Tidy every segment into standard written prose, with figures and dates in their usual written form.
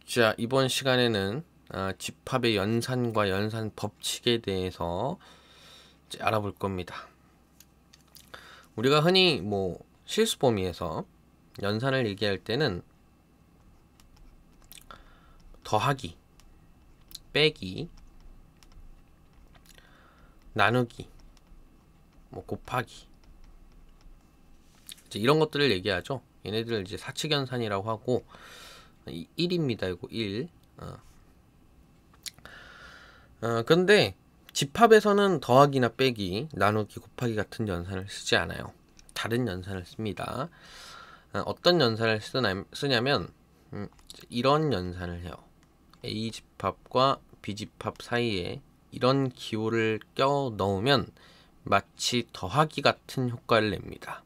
자, 이번 시간에는 집합의 연산과 연산 법칙에 대해서 이제 알아볼 겁니다. 우리가 흔히 실수 범위에서 연산을 얘기할 때는 더하기, 빼기, 나누기, 곱하기 이제 이런 것들을 얘기하죠. 얘네들 이제 사칙연산이라고 하고 1입니다. 이거 1. 근데 집합에서는 더하기나 빼기, 나누기, 곱하기 같은 연산을 쓰지 않아요. 다른 연산을 씁니다. 어떤 연산을 쓰냐면 이런 연산을 해요. A 집합과 B 집합 사이에 이런 기호를 껴 넣으면 마치 더하기 같은 효과를 냅니다.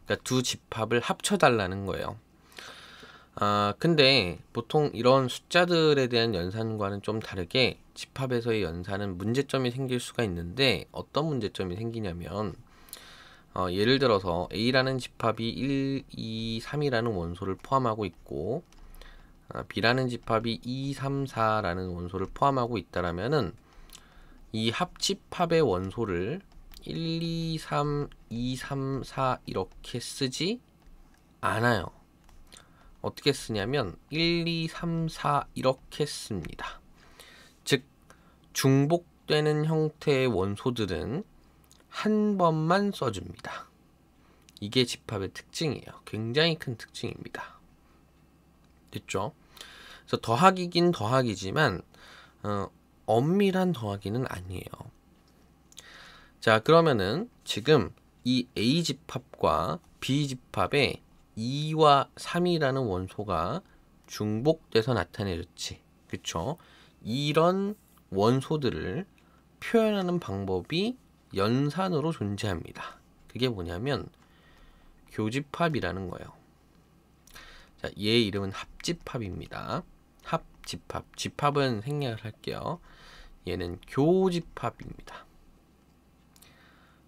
그러니까 두 집합을 합쳐달라는 거예요. 근데 보통 이런 숫자들에 대한 연산과는 좀 다르게 집합에서의 연산은 문제점이 생길 수가 있는데, 어떤 문제점이 생기냐면 예를 들어서 A라는 집합이 1, 2, 3이라는 원소를 포함하고 있고 B라는 집합이 2, 3, 4라는 원소를 포함하고 있다라면은 이 합집합의 원소를 1, 2, 3, 2, 3, 4 이렇게 쓰지 않아요. 어떻게 쓰냐면 1, 2, 3, 4 이렇게 씁니다. 즉 중복되는 형태의 원소들은 한 번만 써줍니다. 이게 집합의 특징이에요. 굉장히 큰 특징입니다. 됐죠? 그래서 더하기긴 더하기지만 엄밀한 더하기는 아니에요. 자, 그러면은 지금 이 A 집합과 B 집합에 2와 3이라는 원소가 중복돼서 나타내졌지. 그쵸? 이런 원소들을 표현하는 방법이 연산으로 존재합니다. 그게 뭐냐면 교집합이라는 거예요. 자, 얘 이름은 합집합입니다. 합집합. 집합은 생략을 할게요. 얘는 교집합입니다.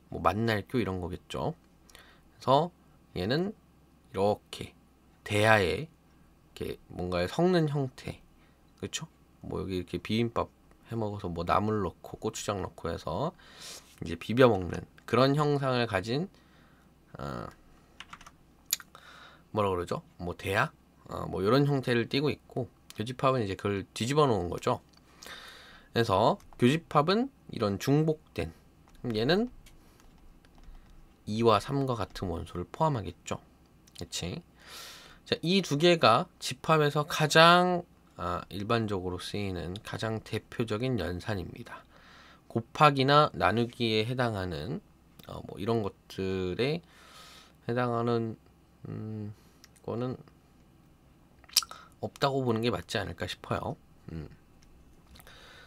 만날교 이런 거겠죠. 그래서 얘는 이렇게 대야에 이렇게 뭔가에 섞는 형태, 그렇죠? 여기 이렇게 비빔밥 해 먹어서 나물 넣고 고추장 넣고 해서 이제 비벼 먹는 그런 형상을 가진 뭐라 그러죠? 대야, 이런 형태를 띠고 있고, 교집합은 이제 그걸 뒤집어 놓은 거죠. 그래서 교집합은 이런 중복된, 얘는 2와 3과 같은 원소를 포함하겠죠. 그치? 자, 이 두 개가 집합에서 가장 일반적으로 쓰이는 가장 대표적인 연산입니다. 곱하기나 나누기에 해당하는 이런 것들에 해당하는 거는 없다고 보는 게 맞지 않을까 싶어요.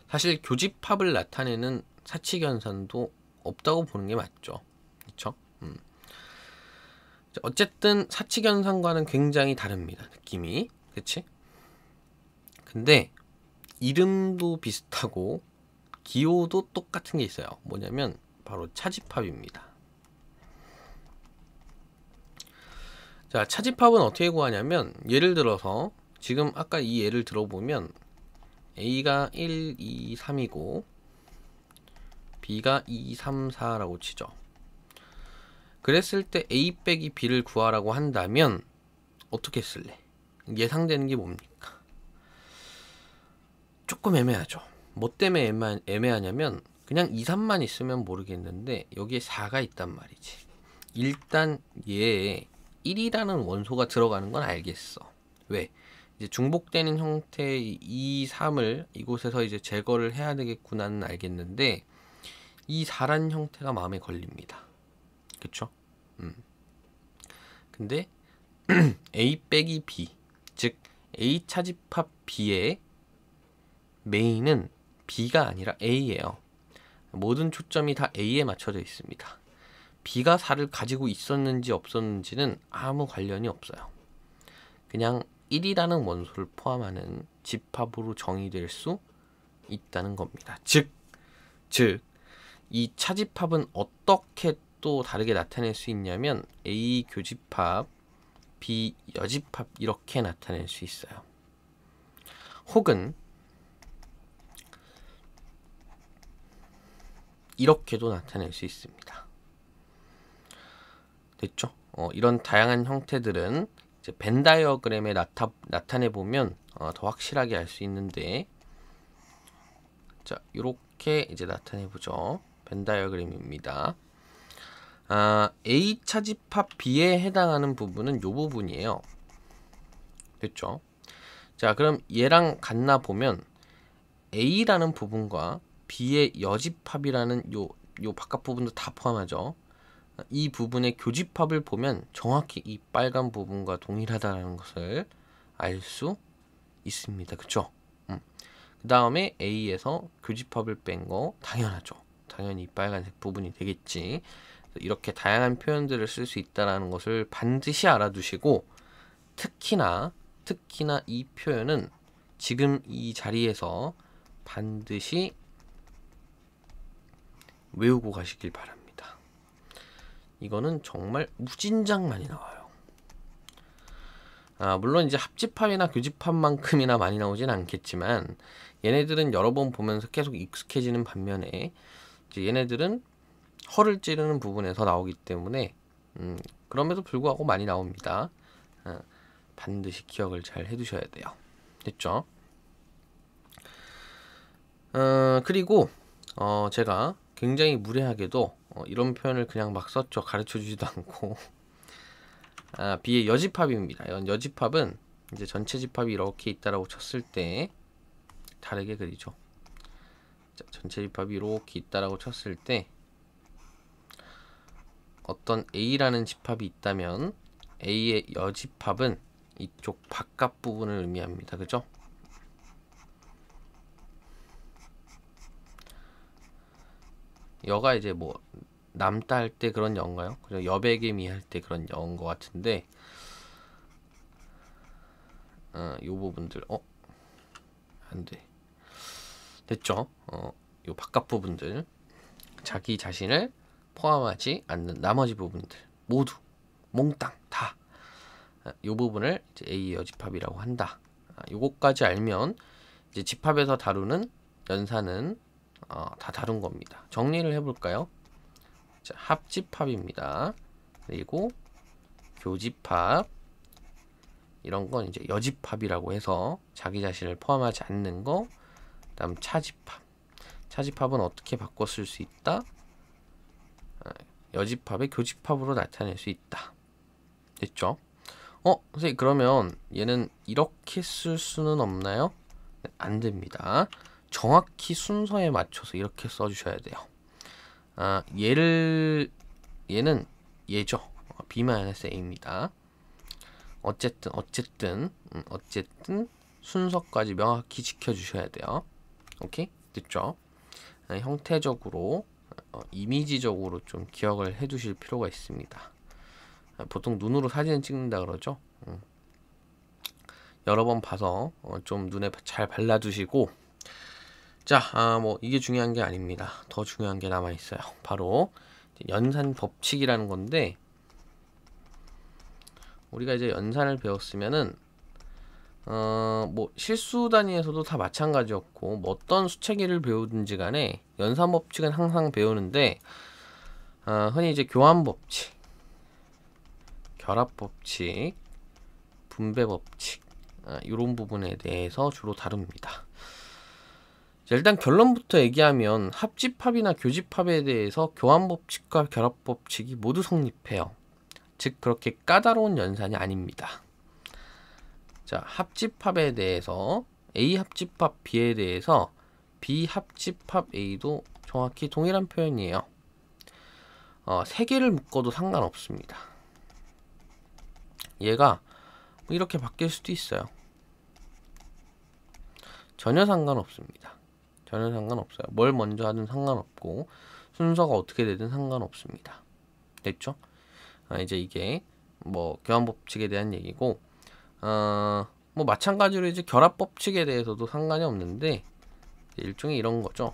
사실 교집합을 나타내는 사칙연산도 없다고 보는 게 맞죠. 그렇죠? 어쨌든 사칙연산과는 굉장히 다릅니다. 느낌이. 그치? 근데 이름도 비슷하고 기호도 똑같은 게 있어요. 뭐냐면 바로 차집합입니다. 자, 차집합은 어떻게 구하냐면, 예를 들어서 지금 아까 이 예를 들어보면 A가 1, 2, 3이고 B가 2, 3, 4라고 치죠. 그랬을 때 A 빼기 B를 구하라고 한다면 어떻게 쓸래? 예상되는 게 뭡니까? 조금 애매하죠. 뭐 때문에 애매하냐면 그냥 2, 3만 있으면 모르겠는데 여기에 4가 있단 말이지. 일단 얘에 1이라는 원소가 들어가는 건 알겠어. 왜? 이제 중복되는 형태의 2, 3을 이곳에서 이제 제거를 해야 되겠구나는 알겠는데, 이 4란 형태가 마음에 걸립니다. 그쵸? 근데 A 빼기 B, 즉 A 차집합 B의 메인은 B가 아니라 A예요. 모든 초점이 다 A에 맞춰져 있습니다. B가 4를 가지고 있었는지 없었는지는 아무 관련이 없어요. 그냥 1이라는 원소를 포함하는 집합으로 정의될 수 있다는 겁니다. 즉 이 차집합은 어떻게 또 다르게 나타낼 수 있냐면 A 교집합, B 여집합 이렇게 나타낼 수 있어요. 혹은 이렇게도 나타낼 수 있습니다. 됐죠? 이런 다양한 형태들은 이제 벤 다이어그램에 나타내 보면 더 확실하게 알 수 있는데, 자, 이렇게 이제 나타내 보죠. 벤 다이어그램입니다. A 차집합 B에 해당하는 부분은 이 부분이에요. 됐죠? 자, 그럼 얘랑 같나 보면 A라는 부분과 B의 여집합이라는 요 바깥 부분도 다 포함하죠. 이 부분의 교집합을 보면 정확히 이 빨간 부분과 동일하다는 것을 알 수 있습니다. 그쵸? 그 다음에 A에서 교집합을 뺀 거 당연하죠. 당연히 이 빨간색 부분이 되겠지. 이렇게 다양한 표현들을 쓸 수 있다는 것을 반드시 알아두시고, 특히나 이 표현은 지금 이 자리에서 반드시 외우고 가시길 바랍니다. 이거는 정말 무진장 많이 나와요. 물론 이제 합집합이나 교집합만큼이나 많이 나오진 않겠지만, 얘네들은 여러 번 보면서 계속 익숙해지는 반면에 이제 얘네들은 허를 찌르는 부분에서 나오기 때문에 그럼에도 불구하고 많이 나옵니다. 반드시 기억을 잘 해두셔야 돼요. 됐죠? 그리고 제가 굉장히 무례하게도 이런 표현을 그냥 막 썼죠. 가르쳐주지도 않고. B의 여집합입니다. 여집합은 이제 전체 집합이 이렇게 있다라고 쳤을 때 다르게 그리죠. 자, 전체 집합이 이렇게 있다라고 쳤을 때 어떤 A라는 집합이 있다면 A의 여집합은 이쪽 바깥 부분을 의미합니다. 그죠? 여가 이제 뭐 남따 할 때 그런 여인가요? 그죠? 여백의미 할 때 그런 여인 것 같은데, 요 부분들 안 돼. 됐죠? 요 바깥 부분들, 자기 자신을 포함하지 않는 나머지 부분들 모두 몽땅 다 이 부분을 이제 A의 여집합이라고 한다. 요것까지 알면 이제 집합에서 다루는 연산은 다 다룬 겁니다. 정리를 해볼까요? 자, 합집합입니다. 그리고 교집합, 이런 건 이제 여집합이라고 해서 자기 자신을 포함하지 않는 거. 다음 차집합. 차집합은 어떻게 바꿔 쓸 수 있다? 여집합의 교집합으로 나타낼 수 있다. 됐죠? 선생님, 그러면 얘는 이렇게 쓸 수는 없나요? 안 됩니다. 정확히 순서에 맞춰서 이렇게 써주셔야 돼요. 얘는 얘죠. B-A입니다. 어쨌든 순서까지 명확히 지켜주셔야 돼요. 오케이? 됐죠? 형태적으로, 이미지적으로 좀 기억을 해두실 필요가 있습니다. 보통 눈으로 사진을 찍는다 그러죠. 여러 번 봐서 좀 눈에 잘 발라두시고, 자, 뭐 이게 중요한 게 아닙니다. 더 중요한 게 남아 있어요. 바로 연산 법칙이라는 건데, 우리가 이제 연산을 배웠으면은 뭐 실수 단위에서도 다 마찬가지였고, 뭐 어떤 수체계를 배우든지 간에 연산 법칙은 항상 배우는데, 흔히 이제 교환 법칙, 결합 법칙, 분배 법칙, 이런 부분에 대해서 주로 다룹니다. 자, 일단 결론부터 얘기하면 합집합이나 교집합에 대해서 교환 법칙과 결합 법칙이 모두 성립해요. 즉 그렇게 까다로운 연산이 아닙니다. 자, 합집합에 대해서 A 합집합 B에 대해서 B 합집합 A도 정확히 동일한 표현이에요. 세 개를 묶어도 상관없습니다. 얘가 이렇게 바뀔 수도 있어요. 전혀 상관없습니다. 전혀 상관없어요. 뭘 먼저 하든 상관없고 순서가 어떻게 되든 상관없습니다. 됐죠? 이제 이게 뭐 교환 법칙에 대한 얘기고, 뭐 마찬가지로 이제 결합 법칙에 대해서도 상관이 없는데, 일종의 이런 거죠.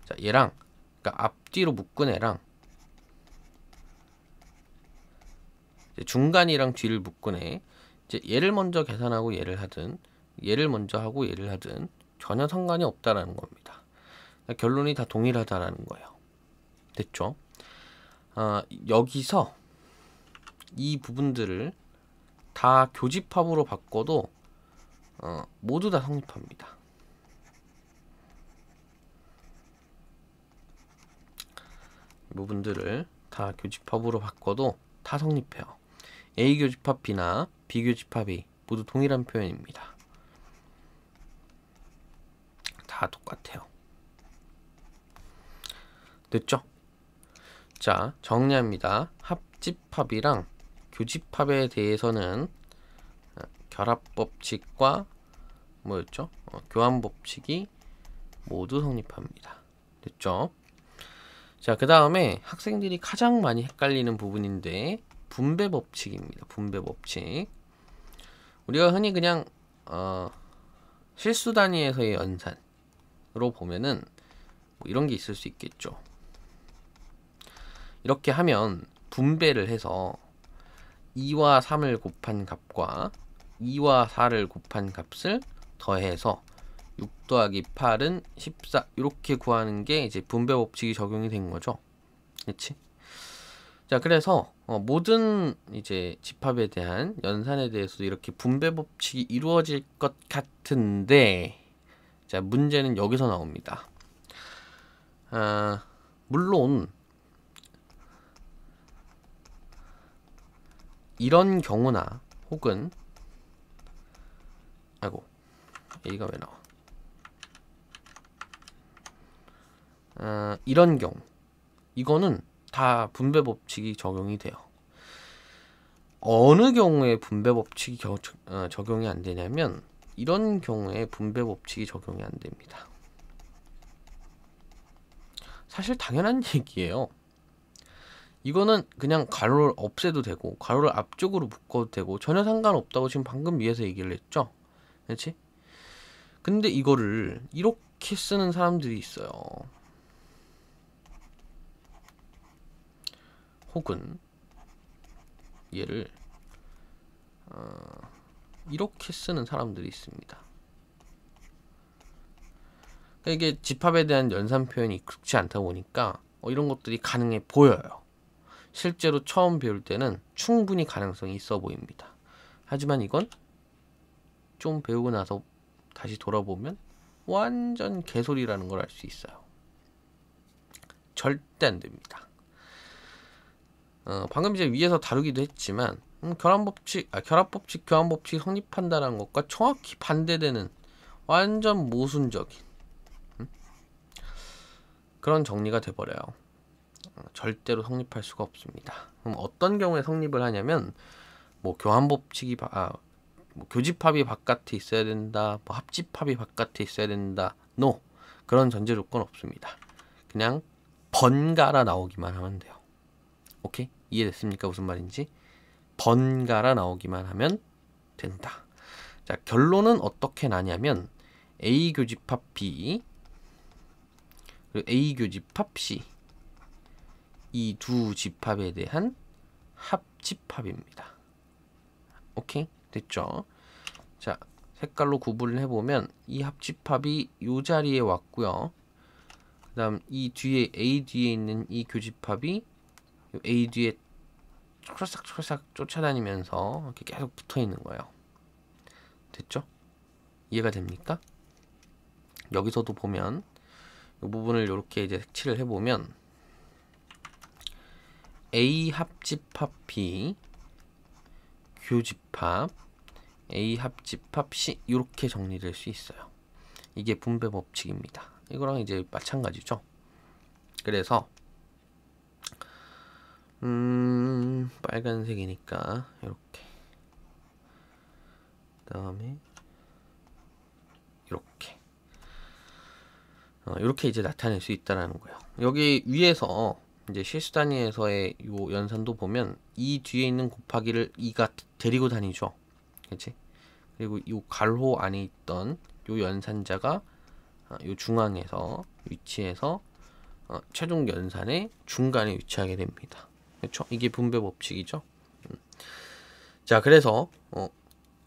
자, 얘랑, 그러니까 앞뒤로 묶은 애랑 이제 중간이랑 뒤를 묶은 애, 이제 얘를 먼저 계산하고 얘를 하든 얘를 먼저 하고 얘를 하든 전혀 상관이 없다라는 겁니다. 그러니까 결론이 다 동일하다라는 거예요. 됐죠? 여기서 이 부분들을 다 교집합으로 바꿔도 모두 다 성립합니다. 이 부분들을 다 교집합으로 바꿔도 다 성립해요. A 교집합 B나 B 교집합 A 모두 동일한 표현입니다. 다 똑같아요. 됐죠? 자, 정리합니다. 합집합이랑 교집합에 대해서는 결합법칙과 뭐였죠? 교환법칙이 모두 성립합니다. 됐죠? 자, 그 다음에 학생들이 가장 많이 헷갈리는 부분인데 분배법칙입니다. 분배법칙. 우리가 흔히 그냥 실수 단위에서의 연산으로 보면은 뭐 이런 게 있을 수 있겠죠. 이렇게 하면 분배를 해서 2와 3을 곱한 값과 2와 4를 곱한 값을 더해서 6 더하기 8은 14 이렇게 구하는 게 이제 분배 법칙이 적용이 된 거죠. 그렇지? 자, 그래서 모든 이제 집합에 대한 연산에 대해서도 이렇게 분배 법칙이 이루어질 것 같은데, 자, 문제는 여기서 나옵니다. 물론 이런 경우나 혹은 아이고 A가 왜 나와? 이런 경우 이거는 다 분배 법칙이 적용이 돼요. 어느 경우에 분배 법칙이 적용이 안 되냐면 이런 경우에 분배 법칙이 적용이 안 됩니다. 사실 당연한 얘기예요. 이거는 그냥 가로를 없애도 되고 가로를 앞쪽으로 묶어도 되고 전혀 상관없다고 지금 방금 위에서 얘기를 했죠. 그렇지? 근데 이거를 이렇게 쓰는 사람들이 있어요. 혹은 얘를 이렇게 쓰는 사람들이 있습니다. 이게 집합에 대한 연산 표현이 익숙치 않다 보니까 이런 것들이 가능해 보여요. 실제로 처음 배울 때는 충분히 가능성이 있어 보입니다. 하지만 이건 좀 배우고 나서 다시 돌아보면 완전 개소리라는 걸 알 수 있어요. 절대 안 됩니다. 방금 이제 위에서 다루기도 했지만 결합법칙, 교환법칙이 성립한다는 것과 정확히 반대되는 완전 모순적인 그런 정리가 돼버려요. 절대로 성립할 수가 없습니다. 그럼 어떤 경우에 성립을 하냐면 뭐 교환법칙이 뭐 교집합이 바깥에 있어야 된다, 뭐 합집합이 바깥에 있어야 된다, 그런 전제 조건 없습니다. 그냥 번갈아 나오기만 하면 돼요. 오케이? 이해됐습니까? 무슨 말인지? 번갈아 나오기만 하면 된다. 자, 결론은 어떻게 나냐면 A 교집합 B 그리고 A 교집합 C 이 두 집합에 대한 합집합입니다. 오케이? 됐죠? 자, 색깔로 구분을 해보면 이 합집합이 이 자리에 왔고요. 그 다음 이 뒤에 A 뒤에 있는 이 교집합이 A 뒤에 촐싹촐싹 쫓아다니면서 이렇게 계속 붙어 있는 거예요. 됐죠? 이해가 됩니까? 여기서도 보면 이 부분을 이렇게 이제 색칠을 해보면 A 합집합 B 교집합 A 합집합 C 이렇게 정리될 수 있어요. 이게 분배 법칙입니다. 이거랑 이제 마찬가지죠. 그래서 빨간색이니까 이렇게 그다음에 이렇게 이제 나타낼 수 있다라는 거예요. 여기 위에서 이제 실수 단위에서의 요 연산도 보면 이 뒤에 있는 곱하기를 2가 데리고 다니죠. 그렇지? 그리고 이 가로 안에 있던 요 연산자가 요 중앙에서 위치해서 최종 연산의 중간에 위치하게 됩니다. 그렇죠? 이게 분배 법칙이죠. 자, 그래서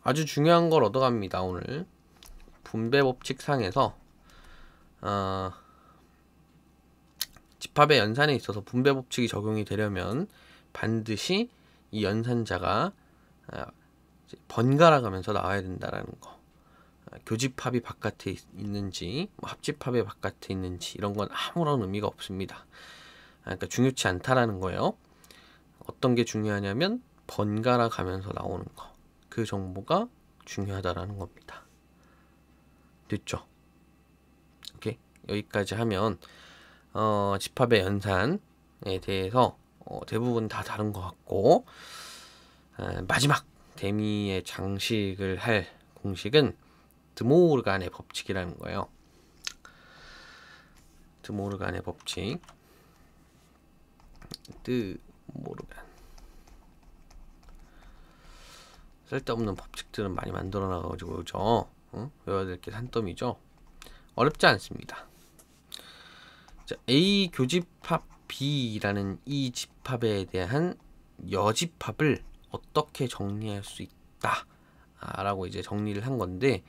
아주 중요한 걸 얻어갑니다. 오늘 분배 법칙 상에서 집합의 연산에 있어서 분배 법칙이 적용이 되려면 반드시 이 연산자가 번갈아 가면서 나와야 된다라는 거. 교집합이 바깥에 있는지 뭐 합집합이 바깥에 있는지 이런 건 아무런 의미가 없습니다. 그러니까 중요치 않다라는 거예요. 어떤 게 중요하냐면 번갈아 가면서 나오는 거. 그 정보가 중요하다라는 겁니다. 됐죠? 오케이. 여기까지 하면 집합의 연산에 대해서 대부분 다 다른 것 같고, 마지막 대미의 장식을 할 공식은 드모르간의 법칙이라는 거예요. 드모르간의 법칙. 드모르간. 쓸데없는 법칙들은 많이 만들어 나가지고 그죠? 외워야 될 게 산더미죠. 어렵지 않습니다. 자, A 교집합 B라는 이 집합에 대한 여집합을 어떻게 정리할 수 있다 라고 이제 정리를 한 건데,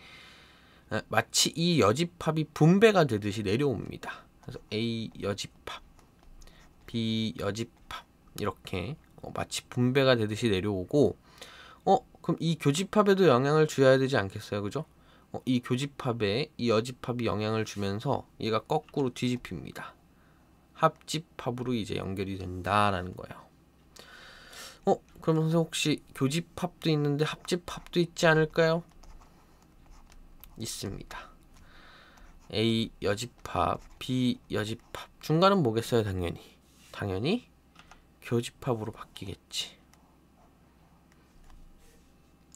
마치 이 여집합이 분배가 되듯이 내려옵니다. 그래서 A 여집합, B 여집합 이렇게 마치 분배가 되듯이 내려오고, 그럼 이 교집합에도 영향을 줘야 되지 않겠어요? 그죠? 이 교집합에 이 여집합이 영향을 주면서 얘가 거꾸로 뒤집힙니다. 합집합으로 이제 연결이 된다라는 거예요. 그럼 선생님 혹시 교집합도 있는데 합집합도 있지 않을까요? 있습니다. A 여집합, B 여집합. 중간은 뭐겠어요? 당연히 교집합으로 바뀌겠지.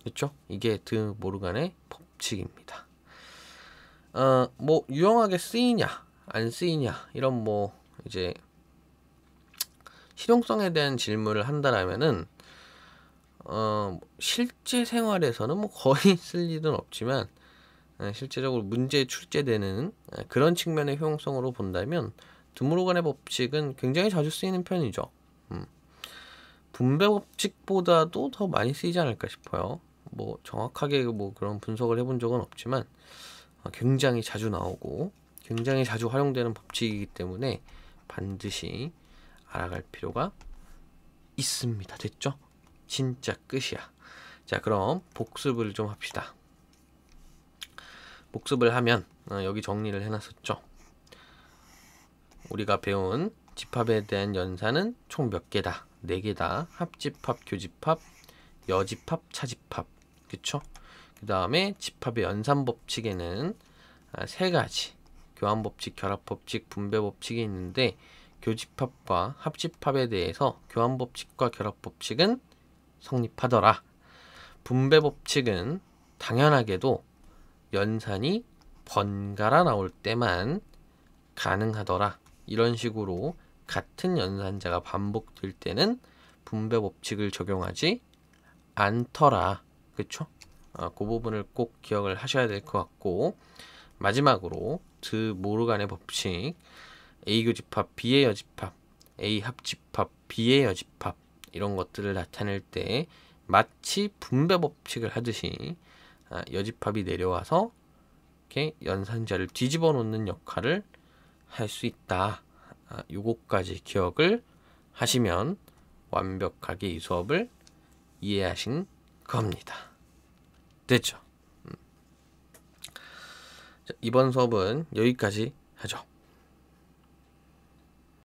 그렇죠? 이게 드모르간의 법칙입니다. 뭐 유용하게 쓰이냐 안 쓰이냐 이런 뭐 이제 실용성에 대한 질문을 한다라면은 실제 생활에서는 뭐 거의 쓸 일은 없지만, 실제적으로 문제에 출제되는 그런 측면의 효용성으로 본다면 드모르간의 법칙은 굉장히 자주 쓰이는 편이죠. 분배 법칙보다도 더 많이 쓰이지 않을까 싶어요. 뭐 정확하게 뭐 그런 분석을 해본 적은 없지만 굉장히 자주 나오고 굉장히 자주 활용되는 법칙이기 때문에 반드시 알아갈 필요가 있습니다. 됐죠? 진짜 끝이야. 자, 그럼 복습을 좀 합시다. 복습을 하면 여기 정리를 해놨었죠. 우리가 배운 집합에 대한 연산은 총 몇 개다? 4개다. 합집합, 교집합, 여집합, 차집합. 그쵸? 그 다음에 집합의 연산 법칙에는 3가지. 교환법칙, 결합법칙, 분배법칙이 있는데, 교집합과 합집합에 대해서 교환법칙과 결합법칙은 성립하더라. 분배법칙은 당연하게도 연산이 번갈아 나올 때만 가능하더라. 이런 식으로 같은 연산자가 반복될 때는 분배법칙을 적용하지 않더라. 그쵸? 그 부분을 꼭 기억을 하셔야 될 것 같고, 마지막으로 드모르간의 법칙, A 교집합, B의 여집합, A 합집합, B의 여집합 이런 것들을 나타낼 때 마치 분배 법칙을 하듯이 여집합이 내려와서 이렇게 연산자를 뒤집어 놓는 역할을 할 수 있다. 요거까지 기억을 하시면 완벽하게 이 수업을 이해하신 겁니다. 됐죠? 자, 이번 수업은 여기까지 하죠.